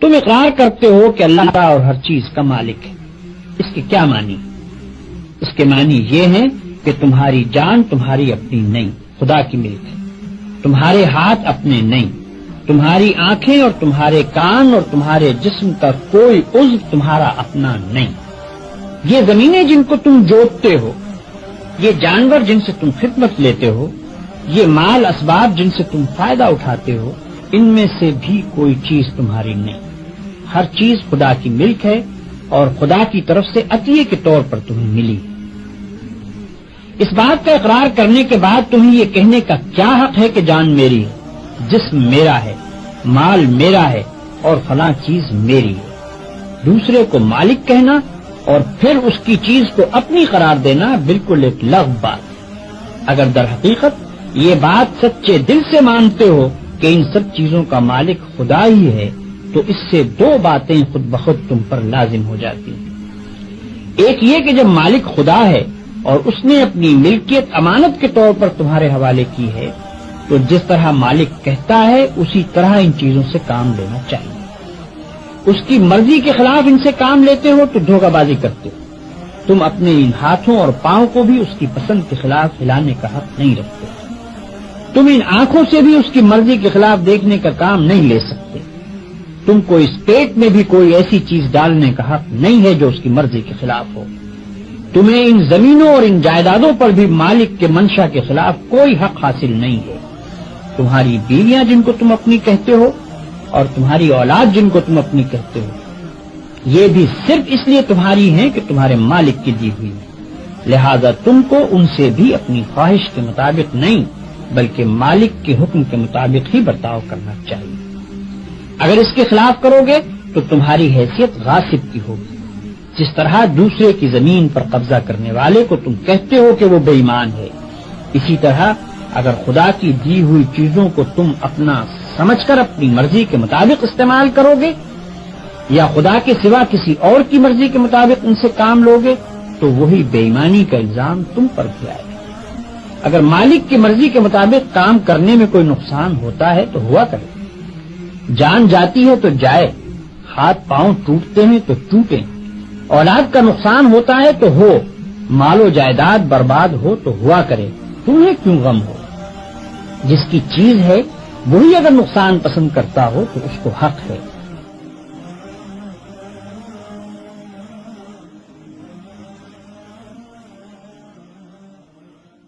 تم اقرار کرتے ہو کہ اللہ تعالیٰ اور ہر چیز کا مالک ہے. اس کے کیا معنی؟ اس کے معنی یہ ہیں کہ تمہاری جان تمہاری اپنی نہیں، خدا کی ملک ہے. تمہارے ہاتھ اپنے نہیں، تمہاری آنکھیں اور تمہارے کان اور تمہارے جسم کا کوئی عضو تمہارا اپنا نہیں. یہ زمینیں جن کو تم جوتتے ہو، یہ جانور جن سے تم خدمت لیتے ہو، یہ مال اسباب جن سے تم فائدہ اٹھاتے ہو، ان میں سے بھی کوئی چیز تمہاری نہیں. ہر چیز خدا کی ملک ہے اور خدا کی طرف سے عطیے کے طور پر تمہیں ملی. اس بات کا اقرار کرنے کے بعد تمہیں یہ کہنے کا کیا حق ہے کہ جان میری ہے، جسم میرا ہے، مال میرا ہے اور فلاں چیز میری ہے. دوسرے کو مالک کہنا اور پھر اس کی چیز کو اپنی قرار دینا بالکل ایک لغو بات ہے. اگر در حقیقت یہ بات سچے دل سے مانتے ہو کہ ان سب چیزوں کا مالک خدا ہی ہے تو اس سے دو باتیں خود بخود تم پر لازم ہو جاتی ہیں. ایک یہ کہ جب مالک خدا ہے اور اس نے اپنی ملکیت امانت کے طور پر تمہارے حوالے کی ہے تو جس طرح مالک کہتا ہے اسی طرح ان چیزوں سے کام لینا چاہیے. اس کی مرضی کے خلاف ان سے کام لیتے ہو تو دھوکہ بازی کرتے ہو. تم اپنے ان ہاتھوں اور پاؤں کو بھی اس کی پسند کے خلاف ہلانے کا حق نہیں رکھتے. تم ان آنکھوں سے بھی اس کی مرضی کے خلاف دیکھنے کا کام نہیں لے سکتے. تم کو اس پیٹ میں بھی کوئی ایسی چیز ڈالنے کا حق نہیں ہے جو اس کی مرضی کے خلاف ہو. تمہیں ان زمینوں اور ان جائیدادوں پر بھی مالک کے منشا کے خلاف کوئی حق حاصل نہیں ہے. تمہاری بیویاں جن کو تم اپنی کہتے ہو اور تمہاری اولاد جن کو تم اپنی کہتے ہو، یہ بھی صرف اس لیے تمہاری ہیں کہ تمہارے مالک کی دی ہوئی ہے. لہذا تم کو ان سے بھی اپنی خواہش کے مطابق نہیں بلکہ مالک کے حکم کے مطابق ہی برتاؤ کرنا چاہیے. اگر اس کے خلاف کرو گے تو تمہاری حیثیت غاصب کی ہوگی. جس طرح دوسرے کی زمین پر قبضہ کرنے والے کو تم کہتے ہو کہ وہ بے ایمان ہے، اسی طرح اگر خدا کی دی ہوئی چیزوں کو تم اپنا سمجھ کر اپنی مرضی کے مطابق استعمال کرو گے یا خدا کے سوا کسی اور کی مرضی کے مطابق ان سے کام لو گے تو وہی بے ایمانی کا الزام تم پر بھی آئے گا. اگر مالک کی مرضی کے مطابق کام کرنے میں کوئی نقصان ہوتا ہے تو ہوا کرے. جان جاتی ہے تو جائے، ہاتھ پاؤں ٹوٹتے ہیں تو ٹوٹیں، اولاد کا نقصان ہوتا ہے تو ہو، مال و جائیداد برباد ہو تو ہوا کرے. تمہیں کیوں غم ہو؟ جس کی چیز ہے وہی اگر نقصان پسند کرتا ہو تو اس کو حق ہے